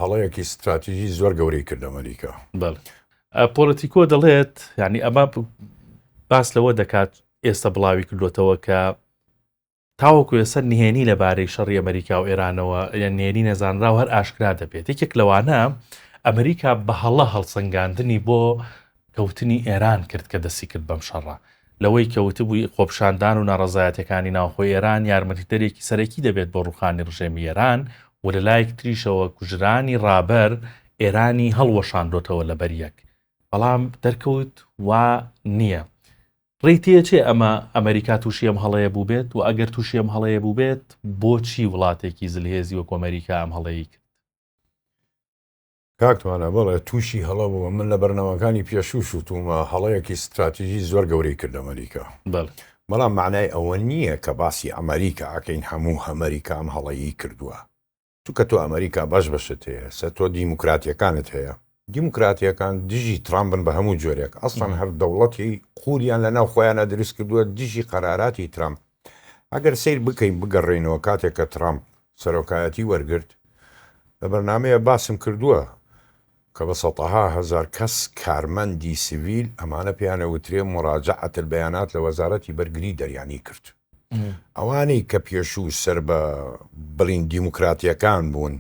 هەڵەیەکی استراتیژی زۆر گەورەی کرد ئەمریکا. پۆلتیکۆ دەڵێت یعنی ئەمە باس لەوە دەکات ئێستا بڵاوی کردوێتەوە کە تاوەکو ێستا نهێنی لەبارەی شەڕی ئەمریکا و ئێرانەوە یان نهێنی نەزانراو هەر ئاشکرا دەبێت. یەکێک لەوانە ئەمریکا بە هەڵە هەڵسەنگاندنی بۆ کەوتنی ئێران کرد کە دەستی کرد بەم شەڕە، لەوەی کەوتبووی خۆپشاندان و ناڕەزایەتەکانی ناوخۆی ئێران یارمەتیدەرێکی سەرەکی دەبێت بۆ ڕوخانی ڕژێمی ئێران و لەلایەک تریشەوە کوژرانی ڕابەر ئێرانی هەڵوەشاندۆتەوە لە بەریەک. بەڵام دەرکەوت وا نییە. ڕێیتە چێ ئەمە ئەمریکا تووشی ئەم هەڵەیە بوو بێت و ئەگەر تووشی ئەم هەڵەیە بوو بێت بۆچی وڵاتێکی زلهێزی وەکو ئەمریکا ئەم هەڵەیە کرد؟ کاکتوانە بەڵێ تووشی هەڵە بووە، من لە بەرنامەکانی پێشوو شوتومە هەڵەیەکی استراتیژی زۆر گەورەی کرد ئەمریکا. بەڵام معنای ئەوە نییە کە باسی ئەمریکا ئەکەین هەموو ئەمریکا ئەم هەڵەیی کردووە. چونکە تۆ ئەمریکا باش بەشت هەیە، سە تۆ دیموکراتیەکانت هەیە. دیموکراتیەکان دژی ترامپن بە هەموو جۆرێک، ئەسڵەن هەر دەوڵەتی قوریان لە ناو خۆیانە دروست کردووە دژی قەراراتی ترامپ. ئەگەر سیر بکەین بگەڕێنەوە کاتێک کە ترامپ سەرۆکایەتی وەرگرت، لە بەرنامەیە باسم کردووە کە بە سەدەها هەزار کەس کارمەندی سیڤیل ئەمانە پێیانە وترێ مراجعەت البەیانات لە وەزارەتی بەرگری دەریانی کرد. ئەوانەی کە پێشوو سەر بە بڵین دیموکراتیەکان بوون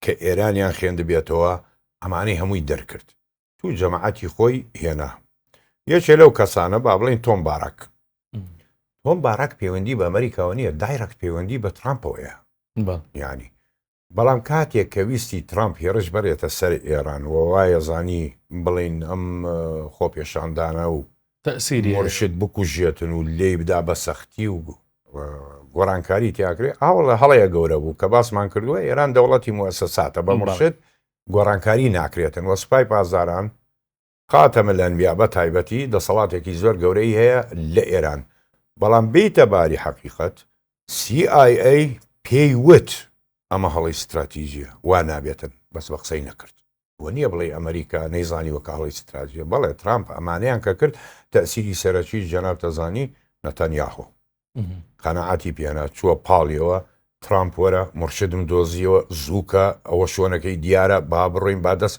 کە ئێرانیان خوێندبێتەوە، ئەمانەی هەمووی دەرکرد. تو جەماعەتی خۆی هێنا. یەکێ لەو کەسانە با بڵین تۆم باراک. تۆم باراک پەیوەندی بە ئەمریکاوە نییە، دایرەکت پەیوەندی بە ترامپەوەیە. یانی بەڵام کاتێک کە ویستی ترامپ هێرش بەرێتە سەر ئێران و وایە زانی بڵین ئەم خۆپێشاندانە و تەسیری مرشد بکوژێتن و لێی بدا بە سەختی و گۆڕانکاری تیاکرێ، ئاوڵە هەڵەیە گەورە بوو کە باسمان کردووە ئێران دەوڵەتی موسساتە بە مرشد گۆڕانکاری ناکرێتن و سوپای پازاران قاتەمە لە ئەنبیا بە تایبەتی دەسەڵاتێکی زۆر گەورەی هەیە لە ئێران. بەڵام بیتە باری حەقیقەت CIA پێی وت ئەمە هەڵی استراتیژیە وا نابێتن، بەس بە قسەی نەکرد. وە نییە بڵێ ئەمریکا نەیزانی وەکە هەڵی استراتیژیە، بەڵێ ترامپ ئەمانەیان کە کرد تەسیری سەرەکی جەناب تەزانی نەتەنیاهۆ قەنەعەتی پێنا چووە پاڵیەوە، ترامپ وەرە مرشدم دۆزیەوە زووکە ئەوە شوۆنەکەی دیارە با بڕۆین با دەست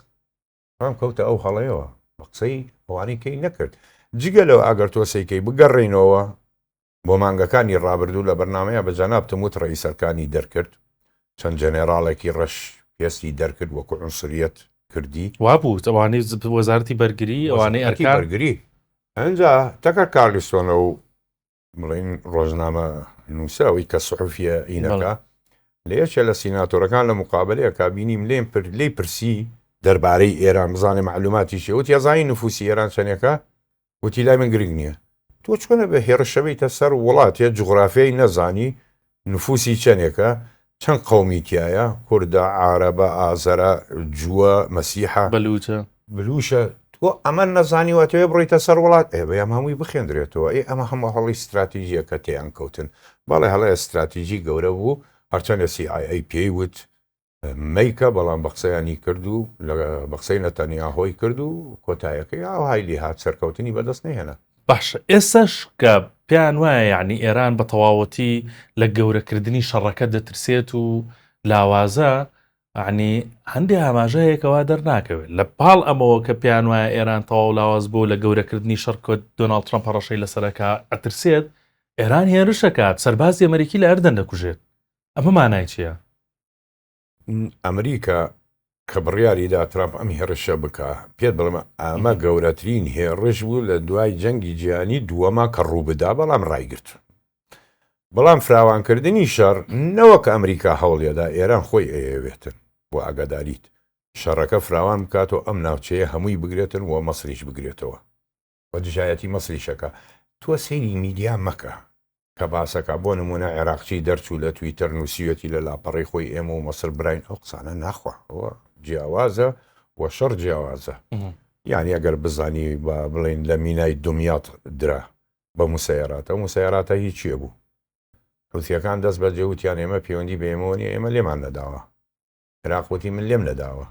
ترامپ کەوتە ئەو هەڵەیەوە بە قسەی ئەوانەی کەی نەکرد. جگە لەوە ئەگەر تۆسەیکەی بگەڕێنەوە بۆ مانگەکانی ڕابردوو لە بەرنامەیە بە جەناب تموت ڕئیسەرکانی دەرکرد، چەند جەنێراڵێکی ڕەش پێستی دەرکرد وەکو عنسریەت کردی وابوو ئەوانەی وەزارەتی بەرگری ئەوانەی ئەرکان بەرگری. ئەنجا تەکە کارلیستۆنە و بڵین ڕۆژنامە نووسەوەی کە سوحوفیە ئینەکە لە یەکێ لە سیناتۆرەکان لە مقابلەیە کابینیم لێی پرسی دەربارەی ئێران بزانێ معلوماتی شێوت یازانی نفوسی ئێران چەندێکە، وتی لای من گرنگ نییە، تۆ چۆنە بە هێرشەوەیتە سەر وڵاتێ جوغرافیای نەزانی نفوسی چەندێکە، چەند قەومیتیایە، کوردە، عارەبە، ئازەرە، جووە، مەسیحە، بلوشە، تۆ ئەمە نەزانیوەتەوێ بڕیتە سەر وڵات بە ئەم هەمووی بخێندرێتەوە. ئەمە هەموو هەڵی استراتیژیە کە تێیان کەوتن. بەڵێ هەڵی استراتیژی گەورە بوو، هەرچەندە CIA پێی وت مەیکە، بەڵام بە قسەیانی کرد و بە قسەی نەتەنیاهۆی کرد و کۆتایەکەی ئاوهای هات سەرکەوتنی بەدەست نهێنا. باشە ئێستاش کە پێیان وایە یعنی ئێران بە تەواوەتی لە گەورەکردنی شەڕەکە دەترسێت و لاوازە، عنی هەندێک ئاماژەیەکەوە دەرناکەوێت لە پاڵ ئەمەوە کە پێیان وایە ئێران تەواو لاواز بوو لە گەورەکردنی شەڕکۆت دۆناڵد ترامپ هەڕەشەی لەسەرەکە ئەترسێت ئێران هێرشەکات سەربازی ئەمریکی لە ئەردەن دەکوژێت. ئەمە مانای چییە؟ ئەمریکا کە بڕیاریدا ترامپ ئەم هێرشە بکە، پێت بڵێمە ئەمە گەورەترین هێڕش بوو لە دوای جەنگی جیهانی دووەما کە ڕووبدا، بەڵام ڕایگرت. بەڵام فراوانکردنی شەڕ نەوەک ئەمریکا هەوڵێدا ئێران خۆی ئەیەوێتن بۆ ئاگاداریت شەڕەکە فراوان بکاتەوە ئەم ناوچەیە هەمووی بگرێتن و مەسریش بگرێتەوە بە دژایەتی مەسریشەکە. تۆ سەیری میدیا مەکە کە باسەکە بۆ نمونە عێراقچی دەرچوو لە تویتەر نووسیەتی لە لاپەڕی خۆی ئێمە و مەسر براین، ئەو قسانە ناخوا ئەوە جیاوازە و شەڕ جیاوازە. یعنی ئەگەر بزانی بە بڵین لە مینای دنیات درا بە موسەیراتە موسەیراتە هیچیە بوو، حوتیەکان دەست بە جەوتیان ئێمە پەیوەندی بە ئێمەوەنی ئێمە لێمان نەداوە، عێراق وتی من لێم نەداوە،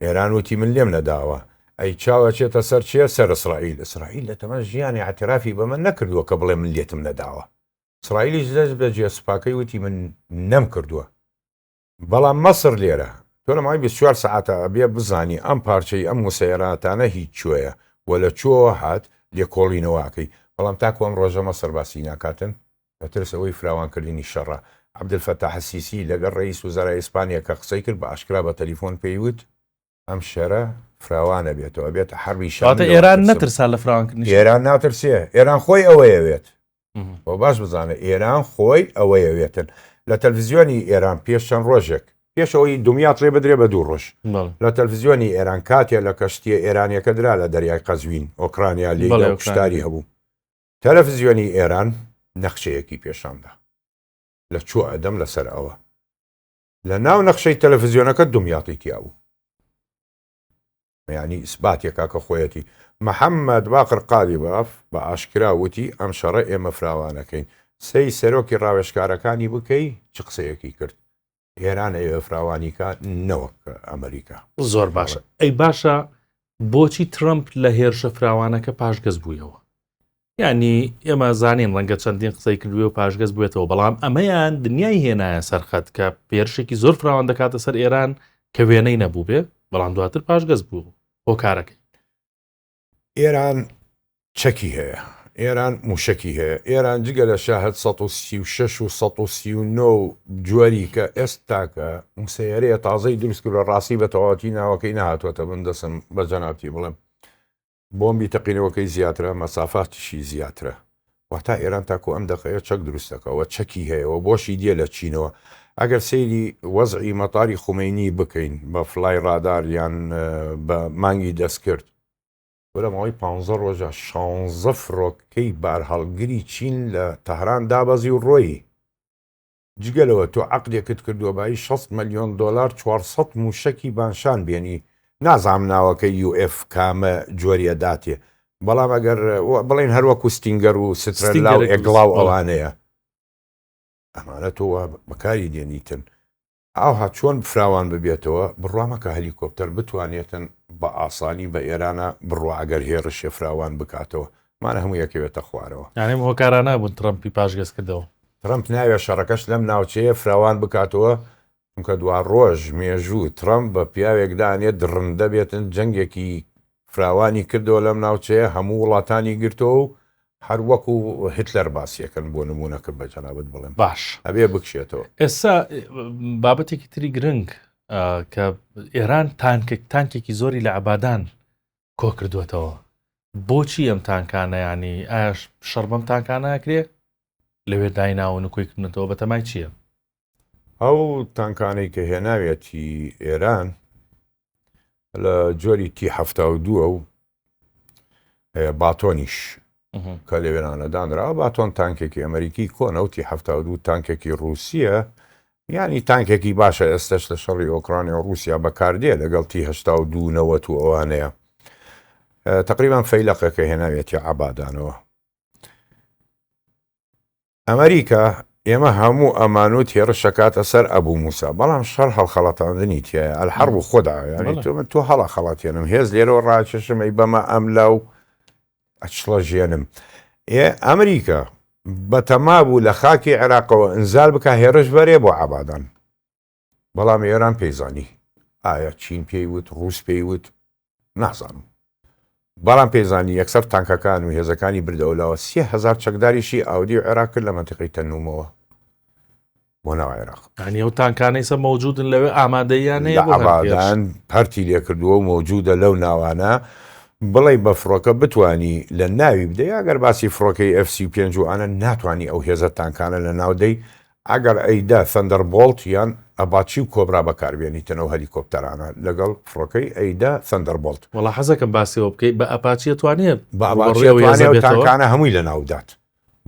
ئێران وتی من لێم نەداوە، ئەی چاوە چێتە سەر چیە؟ سەر ئیسرائیل. ئیسرائیل لە تەمەن ژیانی اعترافی بە من نەکردووە کە بڵێ من لێتم نەداوە. ئیسرائیلیش دەست بە جێ سوپاکەی وتی من نەم کردووە، بەڵام مەسر لێرە تۆ لە مای 24 ساعتە بێ بزانی ئەم پارچەی ئەم موسەیراتانە هیچ کوێیە و لە چۆ هات لێکۆڵینەوەکەی بەڵام تاکو ئەم ڕۆژە مەسر باسی ناکاتن دەترسەوەی فراوانکردنی شەڕە عەبدولفەتاح السیسی لەگەڵ ڕئیس وزەرای ئیسپانیا کە قسەی کرد بە ئاشکرا بە تەلیفۆن پێیوت ئەم شەرە فراوانە بێتەوە بێتە حەربی شەڕ. ئێران نەترسا لە فراوانکردنی ئێران ناترسێ ئێران خۆی ئەوەیەوێت بۆ باش بزانە ئێران خۆی ئەوەیەوێتن لە تەلڤیزیۆنی ئێران پێش چەند ڕۆژێک پێشەوەی دنیا ڕێ بدرێ بە 2 ڕۆژ لە تەلڤیزیۆنی ئێران کاتێ لە کەشتیە ئێرانیەکە درا لە دەریای قەزوین ئۆکرانیا لێ کوشتاری هەبوو تەلەڤیزیۆنی ئێران نەخشەیەکی پێشاندا لە چۆ ئەدەم لەسەر ئەوە لە ناو نەخشەی تەلەڤیزیۆنەکە دنیاتی تیا بوو یعنی ئیسباتێکا کە خۆیەتی محەممەد باقر قالیباف بە ئاشکرا وتی ئەم شەڕە ئێمە فراوانەکەین سەی سەرۆکی ڕاوێژکارەکانی بکەی چ قسەیەکی کرد ئێران ئێوە فراوانیکە نەوەک ئەمریکا. زۆر باشە ئەی باشە بۆچی ترمپ لە هێرشە فراوانەکە پاشگەز بوویەوە یعنی ئێمە زانین ڕەنگە چەندین قسەی کردوێ و پاشگەز بوێتەوە بەڵام ئەمەیان دنیای هێنایە سەرخەت کە پێرشێکی زۆر فراوان دەکاتە سەر ئێران کە وێنەی نەبوو بێ بەڵام دواتر پاشگەز بوو بۆ کارەکەی. ئێران چەکی هەیە ئێران موشکی هەیە ئێران جگە لە شاهد 136 و 139 جووەری کە ئێستاکە موسەیەرەیە تازەی دروست کرد لە ڕاستی بە تەواتی ناوەکەی نهاتوەتە من دەسم بە جەنابتی بڵێم بۆمبی تەقینەوەکەی زیاترە مەسافاتیشی زیاترە وەتا ئێران تاکو ئەم دەقەیە چەک دروستەکەەوە چەکی هەیەەوە بۆشی دیە لە چینەوە ئەگەر سەیری وەزعی مەتاری خومینی بکەین بە فلای ڕادار یان بە مانگی دەستکرد بەرەمەوەی 15 ڕۆژە 16 فڕۆکەی بارهەڵگری چین لە تەهران دابەزی و ڕۆیی جگەلەوە تۆ عەقدێکت کردووە بای 6 ملیۆن دلار 400 موشکی بانشان بێنی نازام ناوەکە UF کامە جۆریە داتێ بەڵام ئەگەر بڵێن هەروەکو ستینگەر و سترەلاو ئێگڵاو ئەوانەیە ئەمانە تۆ بەکاری دێنیتن ئاوها چۆن فراوان ببێتەوە بڕوامەکە هەلیکۆپتەر بتوانێتن بە ئاسانی بە ئێرانە بڕوا ئەگەر هێرشێ فراوان بکاتەوە مانە هەموو یەکەوێتە خوارەوە یعنی هۆکارانە بوون ترمپی پاشگەز کردەوە ترمپ ناوێ شەڕەکەش لەم ناوچەیە فراوان بکاتەوە چونکە دوا ڕۆژ مێژوو ترمپ بە پیاوێکدانێت درڕندە بێتن جەنگێکی فراوانی کردەوە لەم ناوچەیە هەموو وڵاتانی گرتەوە و هەروەکو هتلەر باسیەکەن بۆ نمونەکە بە جەنابەت بڵێم باش ئەبێ بکشێتەوە. ئێستا بابەتێکی تری گرنگ کە ئێران تانکێکی زۆری لە عەبادان کۆ کردوێتەوە بۆچی ئەم تانکانە ینی ئایا شەڕبەم تانکانەکرێ لەوێ دایناون و کۆیکردنەوە بەتەمای چییە؟ ئەو تانکانەی کە هێناوێتی ئێران لە جۆری T-72 و باتۆنیش کە لەوێرانەدانرا باتۆن تانکێکی ئەمریکی کۆنە و T-72 تانکێکی رووسیە ینی تانکێکی باشە ئێستش لە شەڕی ئۆکرانیا و رووسیا بەکاردێ لەگەڵ T-82 نەوەت و ئەوانەیە تقریبان فەیلەقەکە هێناوێتی عەبادانەوە. ئەمریکا ئێمە هەموو ئەمانوت هێرشەکاتە سەر ئەبوو موسا بەڵام شەڕ هەڵخەڵەتاندنی تایە الحەرب خۆدا ینی تۆ هەڵە خەڵەتێنم هێز لێرەوە ڕاکێشم ئەی بەمە ئەملا و ئەچڵە ژێنم ئەمریکا بەتەما بوو لە خاکی عێراقەوە ئنزال بکە هێرش بەرێ بۆ عەبادان بەڵام ئێران پێیزانی ئایا چین پێیوت ڕووس پێیوت نازانم بەڵام پێزانی یەکسەر تانکەکان و هێزەکانی بردەوەلاوە 30,000 چەکداریشی ئاودی و عێراق کرد لە منتیقەی تەنوومەوە بۆ ناو عێراق ینی ئەو تانکانەی سە مەوجودن لەوێ ئامادەیان لە عەبادان پەرتی لێکردووە و مەوجودە لەو ناوانە بڵێ بە فڕۆکە بتانی لە ناوی بدەی ئەگەر باسی فڕۆکەی FC5 وانە ناتوانانی ئەو هێزە تانکانە لە ناودەی ئەگەر ئەیدا سەندەربۆڵت یان ئەباچی و کۆبرا بەکاربێنیتەوە هەلیکۆپتەرانە لەگەڵ فڕۆکەی ئەیدا سەندەربۆڵت وڵا حەزەکەم باسیەوە بکەیت بە ئەپاچیە توانێت بە تانکانە هەمووی لە ناودات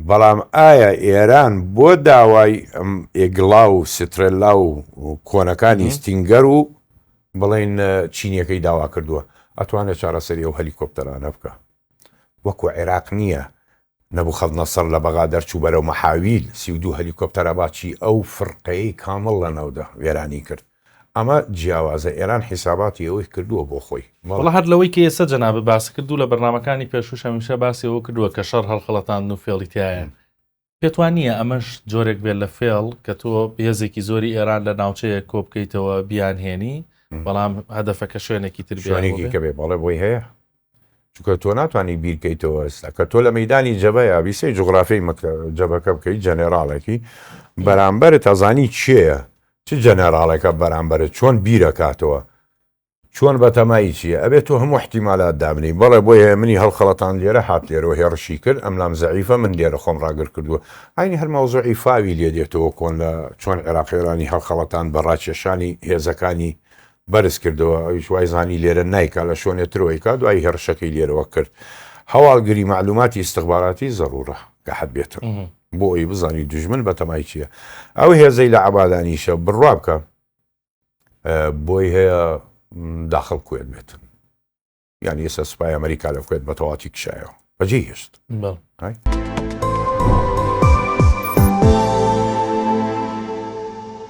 بەڵام ئایا ئێران بۆ داوای ئێگڵا و سترێلا و کۆنەکانی ستینگەر و بڵێن چینیەکەی داوا کردووە ئەتوانێت چارەسەری ئەو هەلیکۆپتەرانە بکە وەکو عێراق نییە نەبوخەدنەسەر لە بەغا دەرچوو بەرەو مەحاویل 32 هەلیکۆپتەرە باچی ئەو فرقەی کامڵ لە ناودا وێرانی کرد ئەمە جیاوازە ئێران حیساباتی ئەوەی کردووە بۆ خۆی وڵا هەر لەوەی کە ئێستا جەنابە باس کردو لە بەرنامەکانی پێشوش هەمیشە باسی ئەوە کردووە کە شەڕ هەڵخەڵەتاندن و فێڵیتیایەن پێتوان نییە ئەمەش جۆرێک بێت لە فێڵ کە تۆ هێزێکی زۆری ئێران لە ناوچەیە کۆ بکەیتەوە بیانهێنی بەڵام هەدەفەکە شوێنێکی تر شوێنێکی کە بێ بەڵێ بۆی هەیە چونکە تۆ ناتوانانی بیرکەیتەوە ئێستا کە تۆ لە مەدانی جەبەیە بیسەی جوغرافی جەبەکە بکەیت جەنێراڵێکی بەرامبەرت تەزانی چییە چ جەنێراڵێکە بەرامبەرت چۆن بیرەکاتەوە چۆن بەتەمایی چییە ئەبێت تۆ هەموو احتیمالات دابنی بەڵێ بۆی هەیە منی هەڵخەڵەتان لێرە هات لێرەوە هێڕشی کرد ئەم لام زەعیفە من لێرە خۆم ڕاگر کردووە ئاینی هەر مەوزوعی فاوی لێ دێتەوە کۆن لە چۆن عێراقیێرانی هەڵخەڵەتان بەڕاکێشانی هێزەکانی بەرز کردەوە ئەویش وای زانی لێرە نایکا لە شوێنێترەوەی کا دوای هێرشەکەی لێرەوە کرد هەواڵگری معلوماتی استخباراتی زەڕورە کە حەد بێتن بۆ ئەوی بزانی دوژمن بەتەمای چییە ئەو هێزەی لە عەبادانیشە بڕوا بکە بۆی هەیە داخل کوێت بێتن یعنی ئێستا سوپای ئەمریکا لە کوێت بە تەواتی کشایەوە بەجێ هێشت